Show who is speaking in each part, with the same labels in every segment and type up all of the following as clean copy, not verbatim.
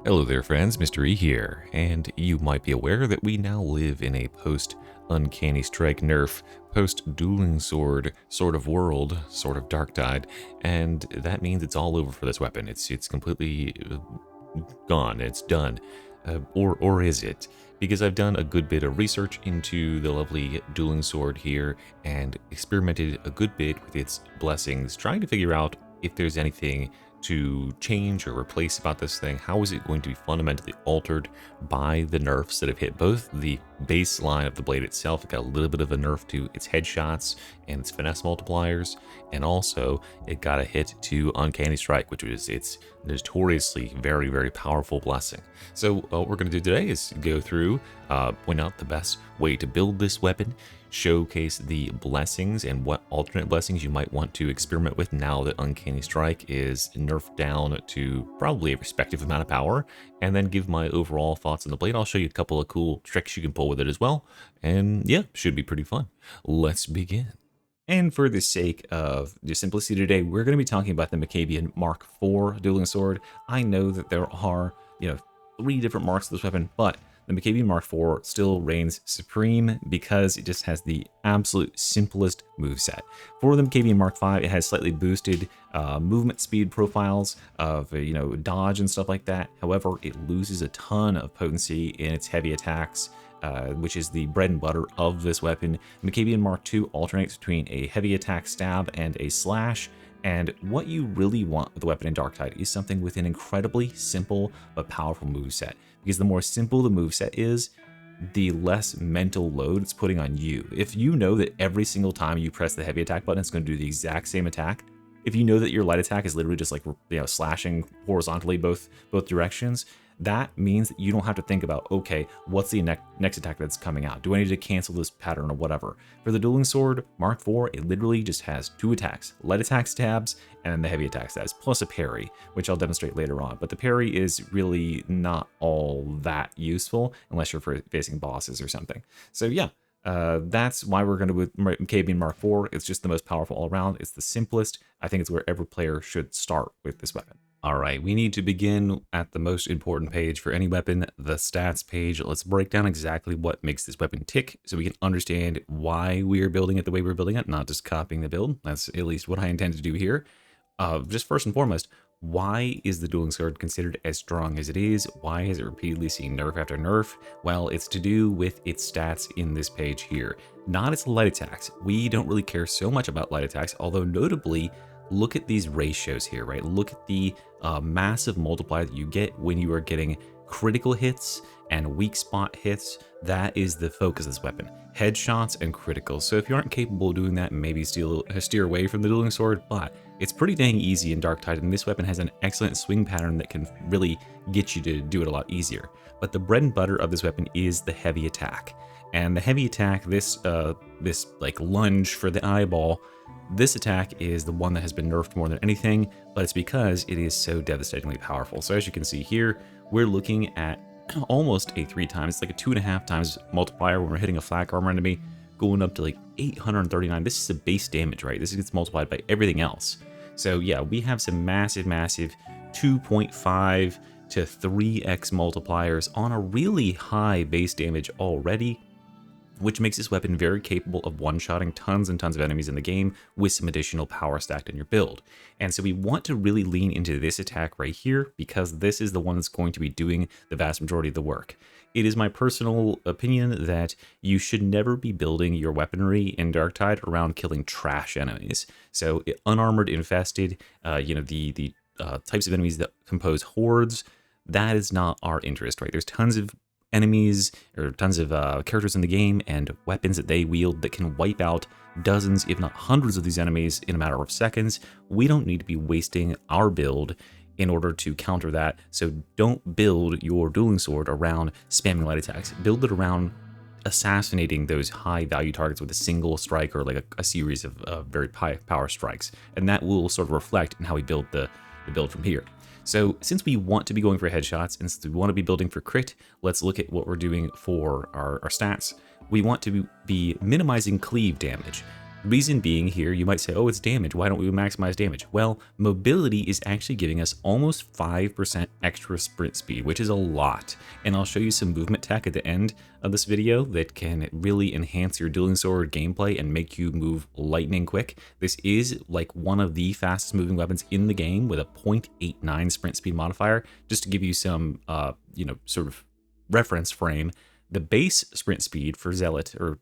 Speaker 1: Hello there friends, Mr. E here, and you might be aware that we now live in a post-Uncanny Strike nerf, post-dueling sword sort of world, sort of Darktide, and that means it's all over for this weapon. It's completely gone, it's done. Or is it? Because I've done a good bit of research into the lovely dueling sword here and experimented a good bit with its blessings, trying to figure out if there's anything to change or replace about this thing. How is it going to be fundamentally altered by the nerfs that have hit both the baseline of the blade itself? It got a little bit of a nerf to its headshots and its finesse multipliers, and also it got a hit to Uncanny Strike, which is its notoriously very powerful blessing. So what we're going to do today is go through, point out the best way to build this weapon, showcase the blessings and what alternate blessings you might want to experiment with now that Uncanny Strike is nerfed down to probably a respective amount of power, and then give my overall thoughts on the blade. I'll show you a couple of cool tricks you can pull with it as well, and yeah, should be pretty fun. Let's begin. And for the sake of the simplicity today, we're going to be talking about the Macabian Mark IV dueling sword. I know that there are, 3 different marks of this weapon, but the Macabian Mark IV still reigns supreme because it just has the absolute simplest moveset. For the Macabian Mark V, it has slightly boosted movement speed profiles of, dodge and stuff like that. However, it loses a ton of potency in its heavy attacks, which is the bread and butter of this weapon. Macabian Mark II alternates between a heavy attack stab and a slash, and what you really want with the weapon in Darktide is something with an incredibly simple but powerful moveset, because the more simple the moveset is, the less mental load it's putting on you. If you know that every single time you press the heavy attack button, it's going to do the exact same attack, if you know that your light attack is literally just like, slashing horizontally both directions, that means that you don't have to think about, okay, what's the next attack that's coming out? Do I need to cancel this pattern or whatever? For the dueling sword Mark IV, it literally just has 2 attacks, light attack stabs and the heavy attack stabs, plus a parry, which I'll demonstrate later on. But the parry is really not all that useful unless you're facing bosses or something. So yeah, that's why we're going to with Macabian Mark IV. It's just the most powerful all around. It's the simplest. I think it's where every player should start with this weapon. All right, we need to begin at the most important page for any weapon, the stats page. Let's break down exactly what makes this weapon tick so we can understand why we are building it the way we're building it, not just copying the build. That's at least what I intend to do here. Just first and foremost, why is the dueling sword considered as strong as it is? Why has it repeatedly seen nerf after nerf? Well, it's to do with its stats in this page here, not its light attacks. We don't really care so much about light attacks, although notably, look at these ratios here, right? Look at the massive multiplier that you get when you are getting critical hits and weak spot hits. That is the focus of this weapon, headshots and criticals. So if you aren't capable of doing that, maybe steer away from the dueling sword, but it's pretty dang easy in Darktide, and this weapon has an excellent swing pattern that can really get you to do it a lot easier. But the bread and butter of this weapon is the heavy attack. And the heavy attack, this like lunge for the eyeball, this attack is the one that has been nerfed more than anything, but it's because it is so devastatingly powerful. So as you can see here, we're looking at almost a 3 times, it's like a 2.5 times multiplier when we're hitting a flak armor enemy, going up to like 839. This is a base damage, right? This gets multiplied by everything else. So yeah, we have some massive 2.5 to 3x multipliers on a really high base damage already, which makes this weapon very capable of one-shotting tons and tons of enemies in the game with some additional power stacked in your build. And so we want to really lean into this attack right here because this is the one that's going to be doing the vast majority of the work. It is my personal opinion that you should never be building your weaponry in Darktide around killing trash enemies. So unarmored, infested, the types of enemies that compose hordes, that is not our interest, right? There's tons of enemies or tons of characters in the game and weapons that they wield that can wipe out dozens, if not hundreds of these enemies in a matter of seconds. We don't need to be wasting our build in order to counter that. So don't build your dueling sword around spamming light attacks. Build it around assassinating those high value targets with a single strike or like a series of very high power strikes. And that will sort of reflect in how we build the build from here. So since we want to be going for headshots and since we want to be building for crit, let's look at what we're doing for our stats. We want to be minimizing cleave damage.
Speaker 2: Reason being here, you might say, oh, it's damage. Why don't we maximize damage? Well, mobility is actually giving us almost 5% extra sprint speed, which is a lot. And I'll show you some movement tech at the end of this video that can really enhance your dueling sword gameplay and make you move lightning quick. This is like one of the fastest moving weapons in the game with a 0.89 sprint speed modifier. Just to give you some, sort of reference frame. The base sprint speed for Zealot, or,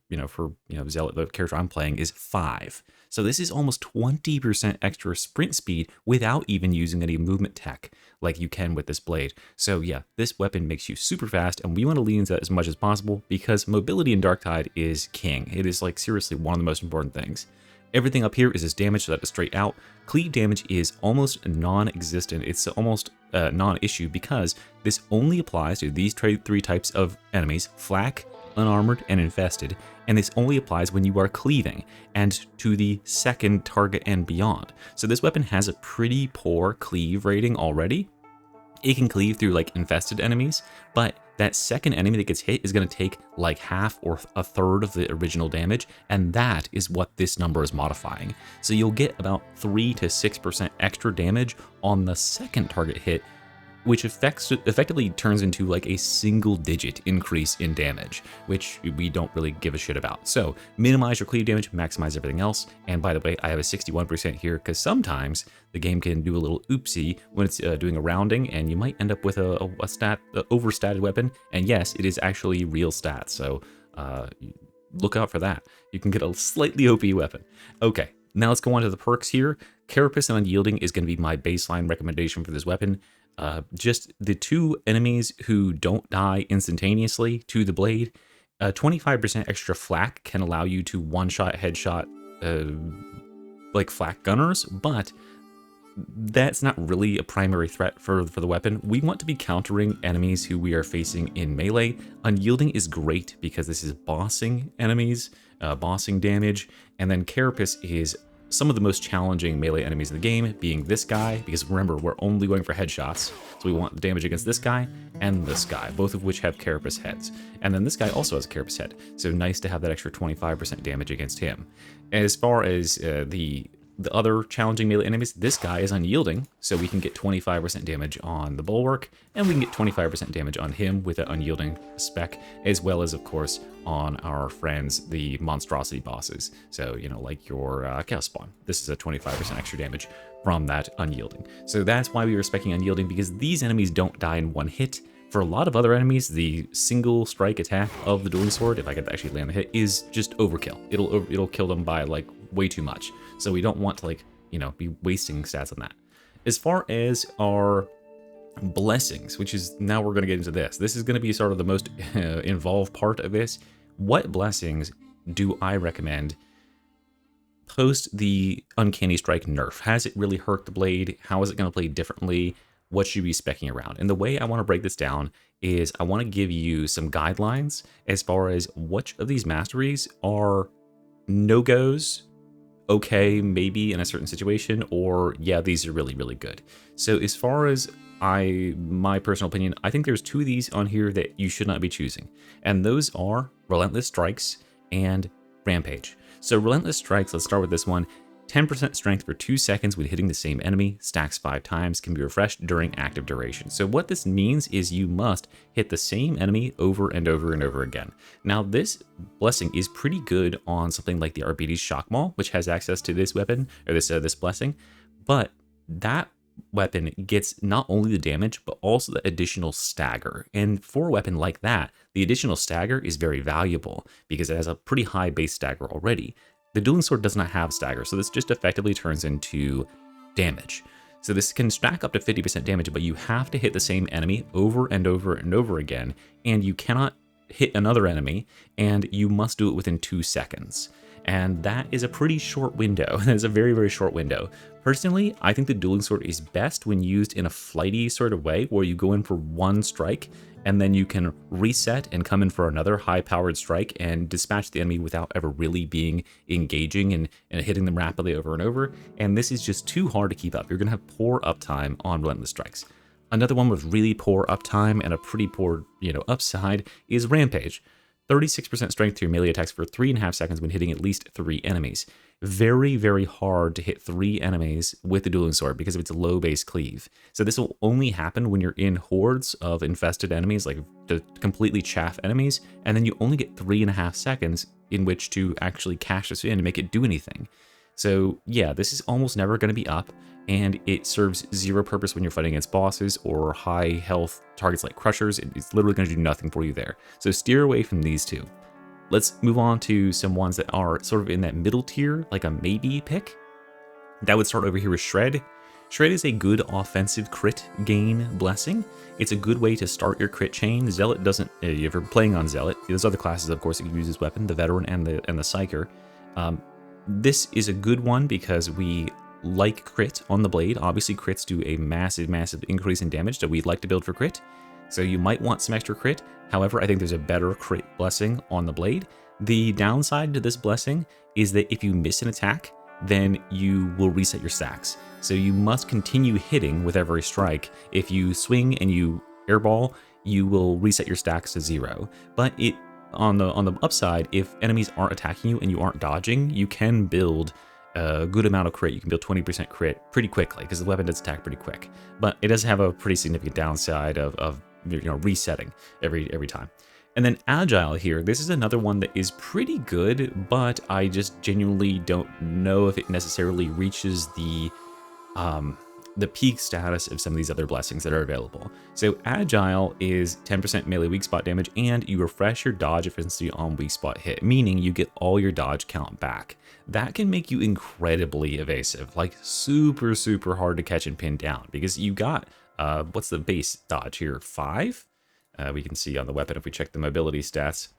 Speaker 2: Zealot, the character I'm playing, is 5. So this is almost 20% extra sprint speed without even using any movement tech like you can with this blade. So yeah, this weapon makes you super fast, and we want to lean into that as much as possible because mobility in Darktide is king. It is like seriously one of the most important things. Everything up here is just damage, so that is straight out. Cleave damage is almost non-existent. It's almost non-issue because this only applies to these three types of enemies: flak, unarmored, and infested. And this only applies when you are cleaving and to the second target and beyond. So this weapon has a pretty poor cleave rating already. It can cleave through like infested enemies, but that second enemy that gets hit is going to take like half or a third of the original damage, and that is what this number is modifying. So you'll get about 3 to 6% extra damage on the second target hit, which effectively turns into like a single-digit increase in damage, which we don't really give a shit about. So minimize your cleave damage, maximize everything else. And by the way, I have a 61% here because sometimes the game can do a little oopsie when it's doing a rounding, and you might end up with a overstated weapon. And yes, it is actually real stats, so look out for that. You can get a slightly OP weapon. Okay, now let's go on to the perks here. Carapace and Unyielding is going to be my baseline recommendation for this weapon. Just the two enemies who don't die instantaneously to the blade. 25% extra flak can allow you to one-shot, headshot, like flak gunners, but that's not really a primary threat for the weapon. We want to be countering enemies who we are facing in melee. Unyielding is great because this is bossing enemies, bossing damage, and then Carapace is some of the most challenging melee enemies in the game, being this guy, because remember, we're only going for headshots, so we want the damage against this guy and this guy, both of which have Carapace heads. And then this guy also has a Carapace head, so nice to have that extra 25% damage against him. As far as the other challenging melee enemies, this guy is unyielding, so we can get 25% damage on the bulwark, and we can get 25% damage on him with an unyielding spec, as well as, of course, on our friends, the monstrosity bosses. So, like your Chaos Spawn. This is a 25% extra damage from that unyielding. So that's why we were specing unyielding, because these enemies don't die in one hit. For a lot of other enemies, the single strike attack of the dueling sword, if I could actually land the hit, is just overkill. It'll kill them by like way too much. So we don't want to be wasting stats on that. As far as our blessings, which is now we're going to get into this. This is going to be sort of the most involved part of this. What blessings do I recommend post the Uncanny Strike nerf? Has it really hurt the blade? How is it going to play differently? What should we be specking around? And the way I want to break this down is I want to give you some guidelines as far as which of these masteries are no-goes, okay, maybe in a certain situation, or yeah, these are really, really good. So as far as my personal opinion, I think there's two of these on here that you should not be choosing. And those are Relentless Strikes and Rampage. So Relentless Strikes, let's start with this one. 10% strength for 2 seconds when hitting the same enemy, stacks 5 times, can be refreshed during active duration. So what this means is you must hit the same enemy over and over and over again. Now this blessing is pretty good on something like the RBD's Shock Maul, which has access to this weapon, or this blessing, but that weapon gets not only the damage, but also the additional stagger. And for a weapon like that, the additional stagger is very valuable because it has a pretty high base stagger already. The dueling sword does not have stagger, so this just effectively turns into damage. So this can stack up to 50% damage, but you have to hit the same enemy over and over and over again, and you cannot hit another enemy, and you must do it within 2 seconds. And that is a pretty short window. That is a very, very short window. Personally, I think the dueling sword is best when used in a flighty sort of way, where you go in for one strike, and then you can reset and come in for another high-powered strike and dispatch the enemy without ever really being engaging and hitting them rapidly over and over. And this is just too hard to keep up. You're going to have poor uptime on Relentless Strikes. Another one with really poor uptime and a pretty poor, upside is Rampage. 36% strength to your melee attacks for 3.5 seconds when hitting at least 3 enemies. Very, very hard to hit 3 enemies with the dueling sword because of its low base cleave. So this will only happen when you're in hordes of infested enemies, like the completely chaff enemies, and then you only get 3.5 seconds in which to actually cash this in and make it do anything. So yeah, this is almost never going to be up, and it serves zero purpose when you're fighting against bosses or high health targets like crushers. It's literally going to do nothing for you there. So steer away from these two. Let's move on to some ones that are sort of in that middle tier, like a maybe pick. That would start over here with Shred. Shred is a good offensive crit gain blessing. It's a good way to start your crit chain. Zealot doesn't, if you're playing on Zealot, there's other classes, of course, that can use this weapon, the Veteran and the Psyker. This is a good one because we like crit on the blade. Obviously, crits do a massive, massive increase in damage, so we'd like to build for crit. So you might want some extra crit. However, I think there's a better crit blessing on the blade. The downside to this blessing is that if you miss an attack, then you will reset your stacks. So you must continue hitting with every strike. If you swing and you airball, you will reset your stacks to 0. But on the upside, if enemies aren't attacking you and you aren't dodging, you can build a good amount of crit. You can build 20% crit pretty quickly because the weapon does attack pretty quick. But it does have a pretty significant downside of resetting every time. And then Agile here, this is another one that is pretty good, but I just genuinely don't know if it necessarily reaches the peak status of some of these other blessings that are available. So Agile is 10% melee weak spot damage, and you refresh your dodge efficiency on weak spot hit, meaning you get all your dodge count back. That can make you incredibly evasive, like super, super hard to catch and pin down, because you got, what's the base dodge here, 5? We can see on the weapon if we check the mobility stats,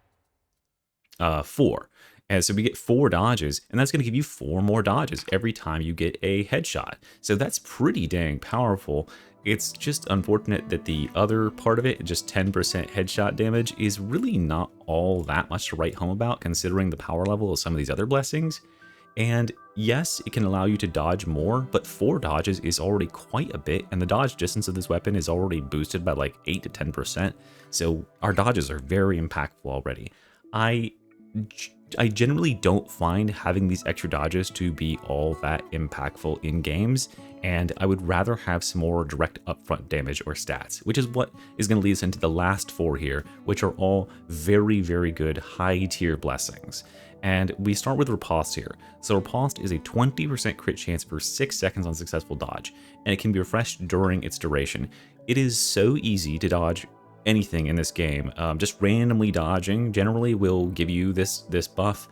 Speaker 2: 4. And so we get 4 dodges, and that's going to give you 4 more dodges every time you get a headshot. So that's pretty dang powerful. It's just unfortunate that the other part of it, just 10% headshot damage, is really not all that much to write home about considering the power level of some of these other blessings. And yes, it can allow you to dodge more, but 4 dodges is already quite a bit, and the dodge distance of this weapon is already boosted by like 8 to 10%. So our dodges are very impactful already. I generally don't find having these extra dodges to be all that impactful in games, and I would rather have some more direct upfront damage or stats, which is what is going to lead us into the last 4 here, which are all very, very good high tier blessings. And we start with Riposte here. So Riposte is a 20% crit chance for 6 seconds on successful dodge, and it can be refreshed during its duration. It is so easy to dodge anything in this game. Just randomly dodging generally will give you this buff.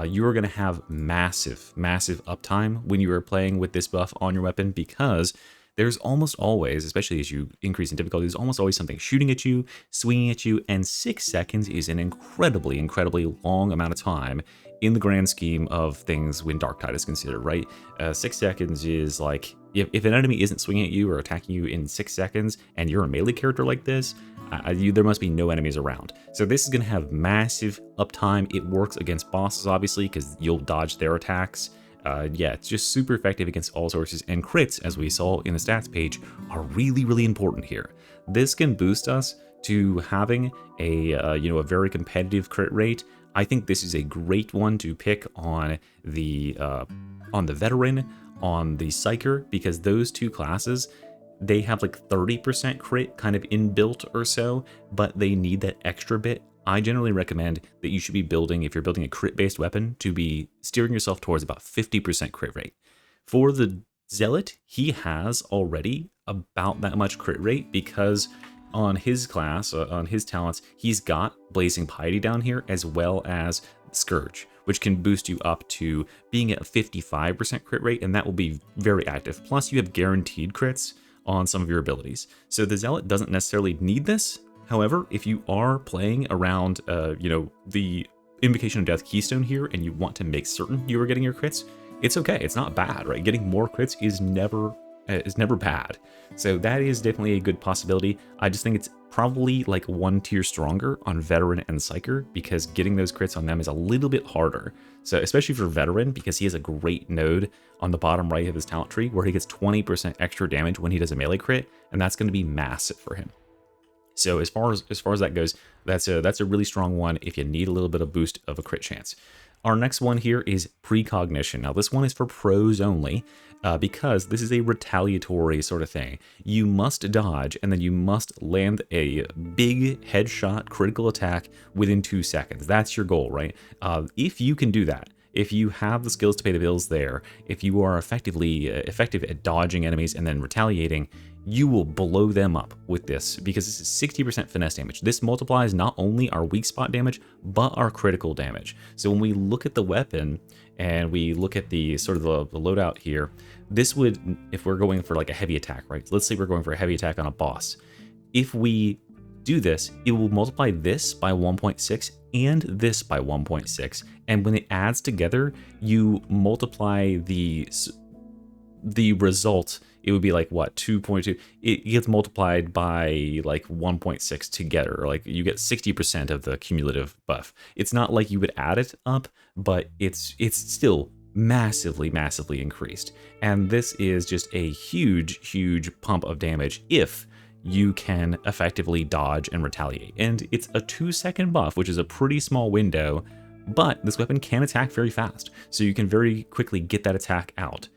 Speaker 2: You are going to have massive, massive uptime when you are playing with this buff on your weapon, because there's almost always, especially as you increase in difficulty, there's almost always something shooting at you, swinging at you, and 6 seconds is an incredibly, incredibly long amount of time in the grand scheme of things when Darktide is considered, right? 6 seconds is like, if an enemy isn't swinging at you or attacking you in 6 seconds, and you're a melee character like this, there must be no enemies around. So this is going to have massive uptime. It works against bosses, obviously, because you'll dodge their attacks. Yeah, it's just super effective against all sources, and crits, as we saw in the stats page, are really, really important here. This can boost us to having a very competitive crit rate. I think this is a great one to pick on the Veteran, on the Psyker, because those two classes, they have like 30% crit kind of inbuilt or so, but they need that extra bit. I generally recommend that you should be building, if you're building a crit-based weapon, to be steering yourself towards about 50% crit rate. For the Zealot, he has already about that much crit rate because on his class, on his talents, he's got Blazing Piety down here as well as Scourge, which can boost you up to being at a 55% crit rate, and that will be very active. Plus, you have guaranteed crits on some of your abilities. So the Zealot doesn't necessarily need this. However, if you are playing around, the Invocation of Death Keystone here, and you want to make certain you are getting your crits, it's okay. It's not bad, right? Getting more crits is never bad. So that is definitely a good possibility. I just think it's probably like 1 tier stronger on Veteran and Psyker, because getting those crits on them is a little bit harder. So especially for Veteran, because he has a great node on the bottom right of his talent tree where he gets 20% extra damage when he does a melee crit, and that's going to be massive for him. So as far as that goes, that's a really strong one if you need a little bit of boost of a crit chance. Our next one here is precognition. Now this one is for pros only, because this is a retaliatory sort of thing. You must dodge, and then you must land a big headshot critical attack within 2 seconds. That's your goal, right? If you can do that, if you have the skills to pay the bills there, if you are effective at dodging enemies and then retaliating, you will blow them up with this, because this is 60% finesse damage. This multiplies not only our weak spot damage, but our critical damage. So when we look at the weapon and we look at the sort of the loadout here, this would, if we're going for like a heavy attack, right? Let's say we're going for a heavy attack on a boss. If we do this, it will multiply this by 1.6 and this by 1.6. And when it adds together, you multiply the result. It would be like what, 2.2? It gets multiplied by like 1.6 together. Like you get 60% of the cumulative buff. It's not like you would add it up, but it's still massively increased. And this is just a huge pump of damage if you can effectively dodge and retaliate. And it's a 2-second buff, which is a pretty small window, but this weapon can attack very fast, so you can very quickly get that attack out.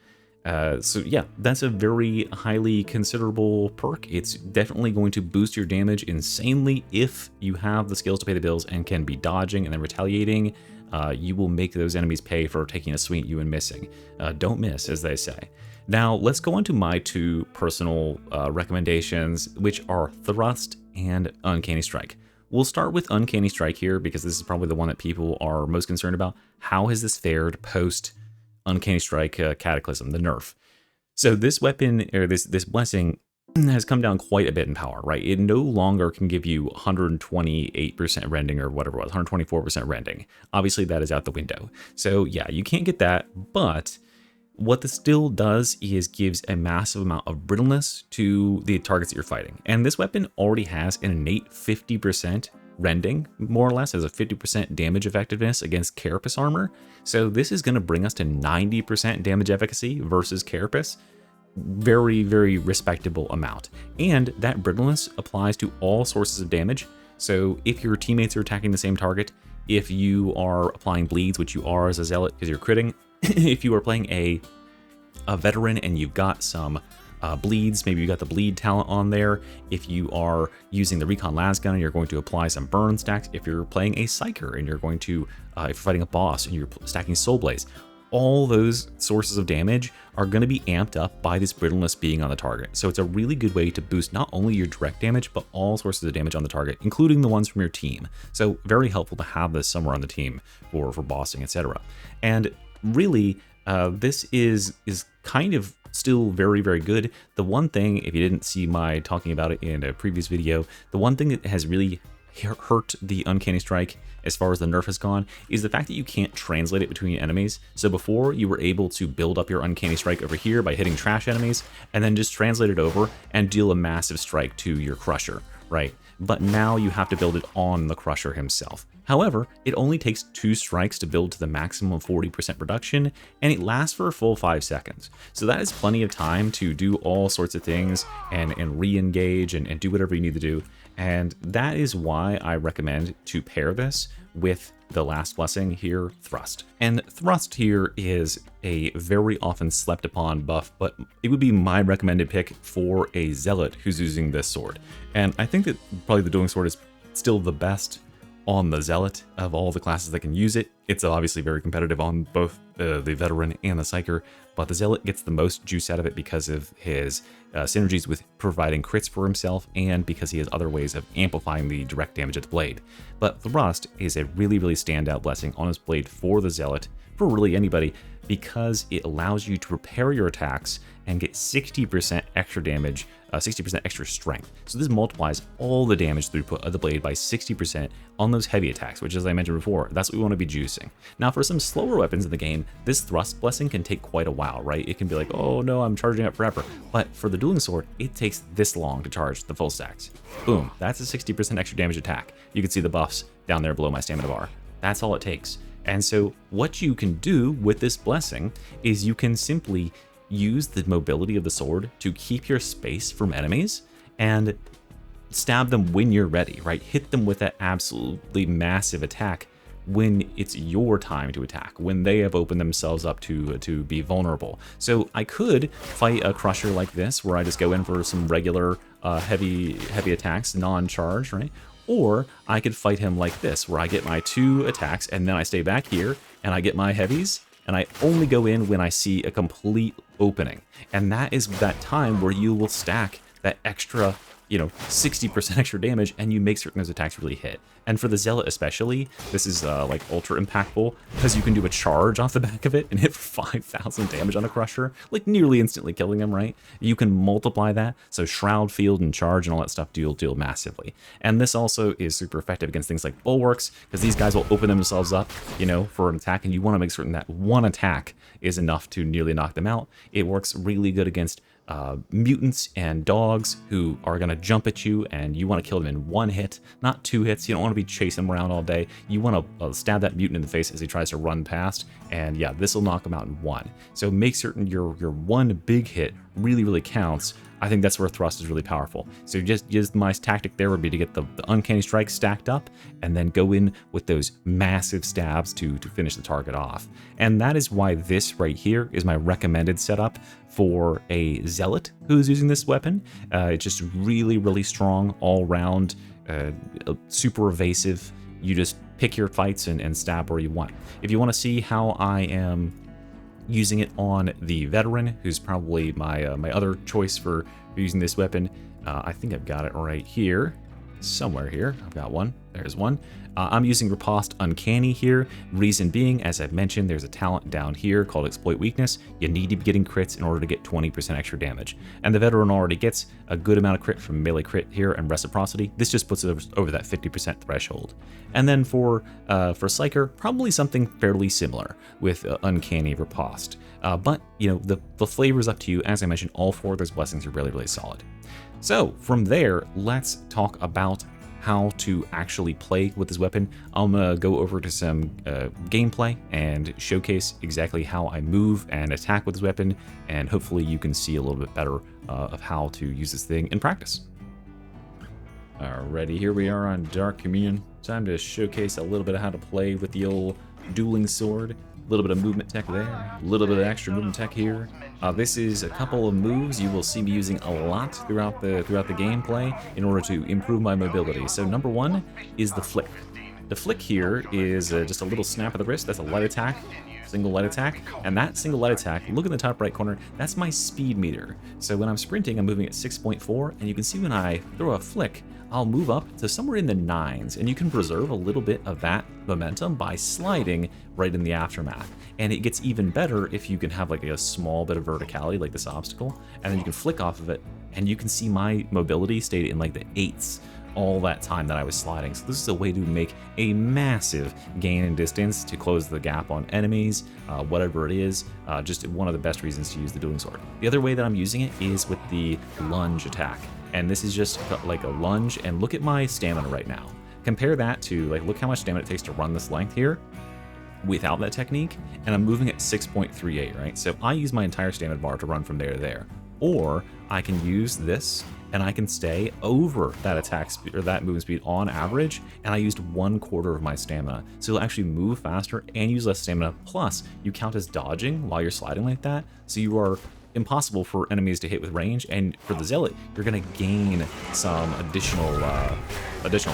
Speaker 2: So yeah, that's a very highly considerable perk. It's definitely going to boost your damage insanely if you have the skills to pay the bills and can be dodging and then retaliating. You will make those enemies pay for taking a swing at you and missing. Don't miss, as they say. Now, let's go on to my 2 personal recommendations, which are Thrust and Uncanny Strike. We'll start with Uncanny Strike here, because this is probably the one that people are most concerned about. How has this fared post Uncanny Strike Cataclysm, the nerf? So this weapon, or this blessing, has come down quite a bit in power, right? It no longer can give you 128% rending or whatever it was, 124% rending. Obviously, that is out the window. So yeah, you can't get that, but what this still does is gives a massive amount of brittleness to the targets that you're fighting. And this weapon already has an innate 50% rending, more or less, as a 50% damage effectiveness against Carapace armor. So this is going to bring us to 90% damage efficacy versus Carapace. Very respectable amount. And that brittleness applies to all sources of damage. So if your teammates are attacking the same target, if you are applying bleeds, which you are as a zealot because you're critting, if you are playing a veteran and you've got some bleeds, maybe you got the bleed talent on there. If you are using the recon las gun, you're going to apply some burn stacks. If you're playing a psyker and you're going to, if you're fighting a boss and you're stacking soul blaze, all those sources of damage are going to be amped up by this brittleness being on the target. So it's a really good way to boost not only your direct damage, but all sources of damage on the target, including the ones from your team. So very helpful to have this somewhere on the team for bossing, etc. And really, this is kind of still very good. The one thing, if you didn't see my talking about it in a previous video, the one thing that has really hurt the Uncanny Strike as far as the nerf has gone is the fact that you can't translate it between enemies. So before, you were able to build up your Uncanny Strike over here by hitting trash enemies and then just translate it over and deal a massive strike to your Crusher, right? But now you have to build it on the Crusher himself. However, it only takes 2 strikes to build to the maximum of 40% reduction, and it lasts for a full 5 seconds. So that is plenty of time to do all sorts of things and re-engage and do whatever you need to do. And that is why I recommend to pair this with the last blessing here, Thrust. And Thrust here is a very often slept upon buff, but it would be my recommended pick for a Zealot who's using this sword. And I think that probably the Dueling Sword is still the best on the Zealot of all the classes that can use it. It's obviously very competitive on both the Veteran and the Psyker, but the Zealot gets the most juice out of it because of his synergies with providing crits for himself and because he has other ways of amplifying the direct damage of the blade. But Thrust is a really standout blessing on his blade for the Zealot, for really anybody, because it allows you to repair your attacks and get 60% extra damage, 60% extra strength. So this multiplies all the damage throughput of the blade by 60% on those heavy attacks, which, as I mentioned before, that's what we want to be juicing. Now, for some slower weapons in the game, this Thrust blessing can take quite a while, right? It can be like, oh no, I'm charging up forever. But for the Dueling Sword, it takes this long to charge the full stacks. Boom, that's a 60% extra damage attack. You can see the buffs down there below my stamina bar. That's all it takes. And so what you can do with this blessing is you can simply use the mobility of the sword to keep your space from enemies. And stab them when you're ready, right? Hit them with that absolutely massive attack when it's your time to attack, when they have opened themselves up to be vulnerable. So I could fight a crusher like this, where I just go in for some regular heavy attacks, non-charged, right? Or I could fight him like this, where I get my 2 attacks, and then I stay back here, and I get my heavies, and I only go in when I see a complete opening. And that is that time where you will stack that extra, 60% extra damage, and you make certain those attacks really hit. And for the Zealot especially, this is like ultra impactful, because you can do a charge off the back of it and hit for 5,000 damage on a Crusher, like nearly instantly killing him, right? You can multiply that, so Shroud, Field, and Charge and all that stuff deal massively. And this also is super effective against things like Bulwarks, because these guys will open themselves up, for an attack, and you want to make certain that one attack is enough to nearly knock them out. It works really good against mutants and dogs who are going to jump at you, and you want to kill them in 1 hit, not 2 hits. You don't want to be chasing them around all day. You want to stab that mutant in the face as he tries to run past, and yeah, this will knock him out in 1. So make certain your 1 big hit really counts. I think that's where Thrust is really powerful. So just my tactic there would be to get the Uncanny Strike stacked up, and then go in with those massive stabs to finish the target off. And that is why this right here is my recommended setup for a Zealot who's using this weapon. It's just really strong all around, super evasive. You just pick your fights and stab where you want. If you want to see how I am using it on the Veteran, who's probably my other choice for using this weapon, I think I've got it right here. Somewhere here, I've got one. There's one. I'm using Riposte Uncanny here. Reason being, as I've mentioned, there's a talent down here called Exploit Weakness. You need to be getting crits in order to get 20% extra damage. And the Veteran already gets a good amount of crit from melee crit here and Reciprocity. This just puts it over that 50% threshold. And then for Psyker, probably something fairly similar with Uncanny Riposte. But, the flavor is up to you. As I mentioned, all 4 of those blessings are really solid. So from there, let's talk about how to actually play with this weapon. I'm gonna go over to some gameplay and showcase exactly how I move and attack with this weapon, and hopefully you can see a little bit better of how to use this thing in practice. Alrighty, here we are on Dark Communion. Time to showcase a little bit of how to play with the old dueling sword. A little bit of movement tech there, a little bit of extra movement tech here. This is a couple of moves you will see me using a lot throughout the gameplay in order to improve my mobility. So number 1 is the flick. The flick here is just a little snap of the wrist. That's a light attack, single light attack, and that single light attack, look in the top right corner, that's my speed meter. So when I'm sprinting, I'm moving at 6.4, and you can see when I throw a flick, I'll move up to somewhere in the 9s, and you can preserve a little bit of that momentum by sliding right in the aftermath. And it gets even better if you can have like a small bit of verticality, like this obstacle, and then you can flick off of it, and you can see my mobility stayed in like the 8s all that time that I was sliding. So this is a way to make a massive gain in distance to close the gap on enemies, whatever it is. Just one of the best reasons to use the dueling sword. The other way that I'm using it is with the lunge attack. And this is just like a lunge, and look at my stamina right now. Compare that to, like, look how much stamina it takes to run this length here without that technique, and I'm moving at 6.38, right? So I use my entire stamina bar to run from there to there. Or I can use this, and I can stay over that attack speed, or that movement speed on average, and I used 1/4 of my stamina. So you'll actually move faster and use less stamina, plus you count as dodging while you're sliding like that, so you are impossible for enemies to hit with range, and for the Zealot, you're gonna gain some additional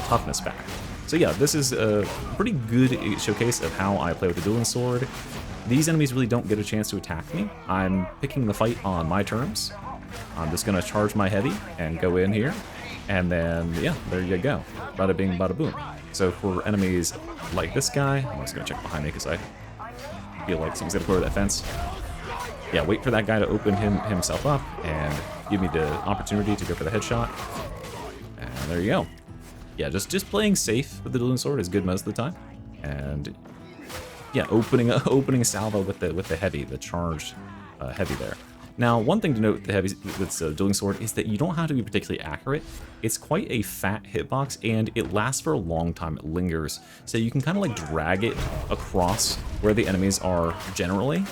Speaker 2: toughness back. So yeah, this is a pretty good showcase of how I play with the dueling sword. These enemies really don't get a chance to attack me. I'm picking the fight on my terms. I'm just gonna charge my heavy and go in here, and then yeah, there you go. Bada bing, bada boom. So for enemies like this guy, I'm just gonna check behind me because I feel like someone's gonna go over that fence. Yeah, wait for that guy to open himself up and give me the opportunity to go for the headshot. And there you go. Yeah, just playing safe with the dueling sword is good most of the time. And yeah, opening a salvo with the heavy, the charged heavy there. Now, one thing to note with the heavy with the dueling sword is that you don't have to be particularly accurate. It's quite a fat hitbox, and it lasts for a long time. It lingers, so you can kind of like drag it across where the enemies are generally.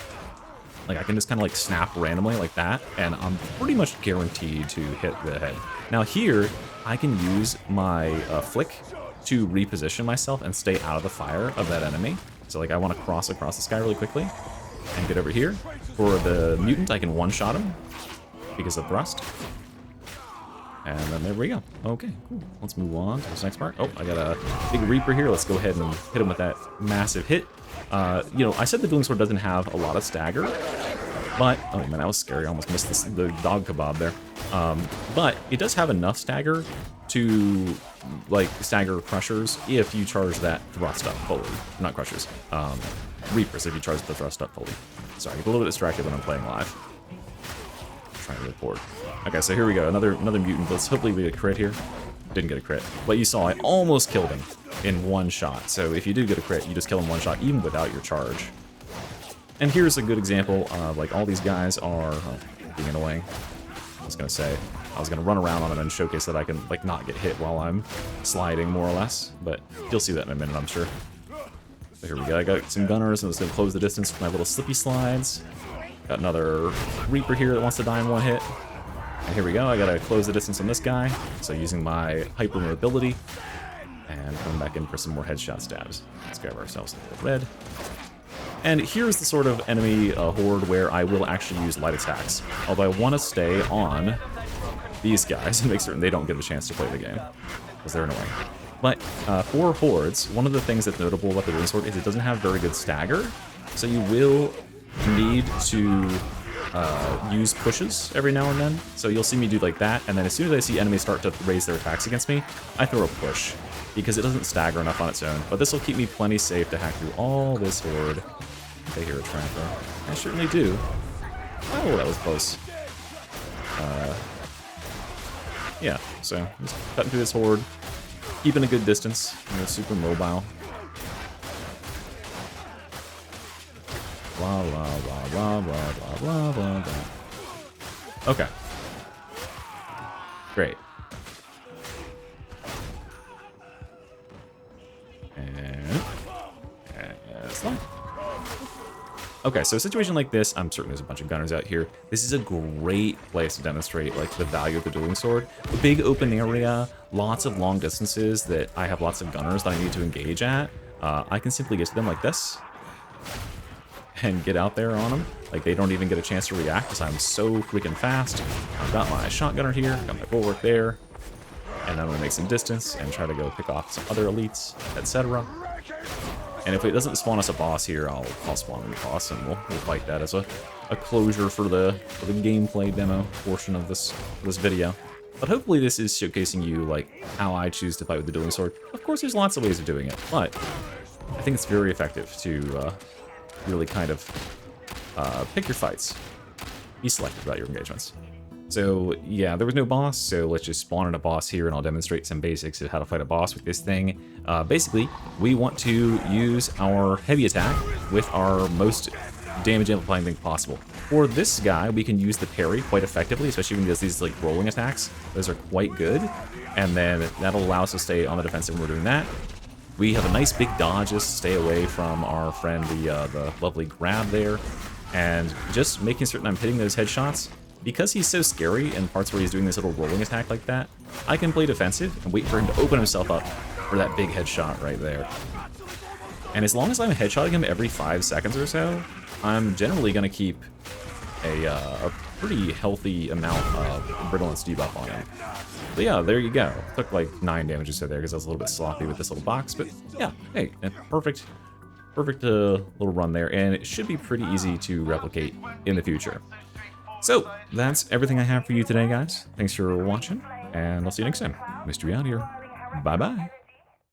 Speaker 2: Like, I can just kind of like snap randomly like that, and I'm pretty much guaranteed to hit the head. Now here, I can use my flick to reposition myself and stay out of the fire of that enemy. So like I want to cross across the sky really quickly and get over here. For the mutant, I can one-shot him because of thrust. And then there we go. Okay, cool. Let's move on to this next part. Oh, I got a big Reaper here. Let's go ahead and hit him with that massive hit. You know, I said the Dueling Sword doesn't have a lot of stagger, but, oh man, that was scary. I almost missed the dog kebab there. But it does have enough stagger to, like, stagger Crushers if you charge that thrust up fully. Not Crushers, Reapers if you charge the thrust up fully. Sorry, I get a little bit distracted when I'm playing live. Trying to record. Okay, so here we go. Another mutant. Let's hopefully we get a crit here. Didn't get a crit. But you saw I almost killed him in one shot. So if you do get a crit, you just kill him one shot, even without your charge. And here's a good example of, like, all these guys are being annoying. I was gonna run around on them and showcase that I can, like, not get hit while I'm sliding, more or less. But you'll see that in a minute, I'm sure. So here we go. I got some gunners, and it's gonna close the distance with my little slippy slides. Got another Reaper here that wants to die in one hit. And here we go, I gotta close the distance on this guy. So using my hyper mobility and coming back in for some more headshot stabs. Let's grab ourselves a little red. And here's the sort of enemy horde where I will actually use light attacks. Although I want to stay on these guys and make certain they don't get a chance to play the game, because they're annoying. But for hordes, one of the things that's notable about the Dueling Sword is it doesn't have very good stagger. So you will need to use pushes every now and then. So you'll see me do like that, and then as soon as I see enemies start to raise their attacks against me, I throw a push, because it doesn't stagger enough on its own. But this will keep me plenty safe to hack through all this horde. They hear a trapper. I certainly do. Oh, that was close. Yeah, so just cutting through this horde, keeping a good distance, you know, super mobile. Blah, blah, blah, blah, blah, blah, blah, blah, blah. Okay. Great. And slide. Okay, so a situation like this, I'm certain there's a bunch of gunners out here. This is a great place to demonstrate, like, the value of the Dueling Sword. A big open area, lots of long distances that I have lots of gunners that I need to engage at. I can simply get to them like this and get out there on them. Like, they don't even get a chance to react because I'm so freaking fast. I've got my shotgunner here, got my bulwark there, and I'm gonna make some distance and try to go pick off some other elites, etc. And if it doesn't spawn us a boss here, I'll spawn a boss, and we'll fight that as a closure for the gameplay demo portion of this video. But hopefully this is showcasing you, like, how I choose to fight with the Dueling Sword. Of course, there's lots of ways of doing it, but I think it's very effective to really kind of pick your fights. Be selective about your engagements. So yeah, there was no boss, so let's just spawn in a boss here, and I'll demonstrate some basics of how to fight a boss with this thing. Basically, we want to use our heavy attack with our most damage amplifying thing possible. For this guy, we can use the parry quite effectively, especially when he does these, like, rolling attacks. Those are quite good, and then that'll allow us to stay on the defensive when we're doing that. We have a nice big dodge just to stay away from our friend, the lovely grab there, and just making certain I'm hitting those headshots. Because he's so scary in parts where he's doing this little rolling attack like that, I can play defensive and wait for him to open himself up for that big headshot right there. And as long as I'm headshotting him every 5 seconds or so, I'm generally going to keep a pretty healthy amount of brittlance debuff on him. But yeah, there you go. Took like 9 damage or so there because I was a little bit sloppy with this little box, but yeah, hey, perfect little run there, and it should be pretty easy to replicate in the future. So, that's everything I have for you today, guys. Thanks for watching, and I'll see you next time. Mystery out here. Bye-bye.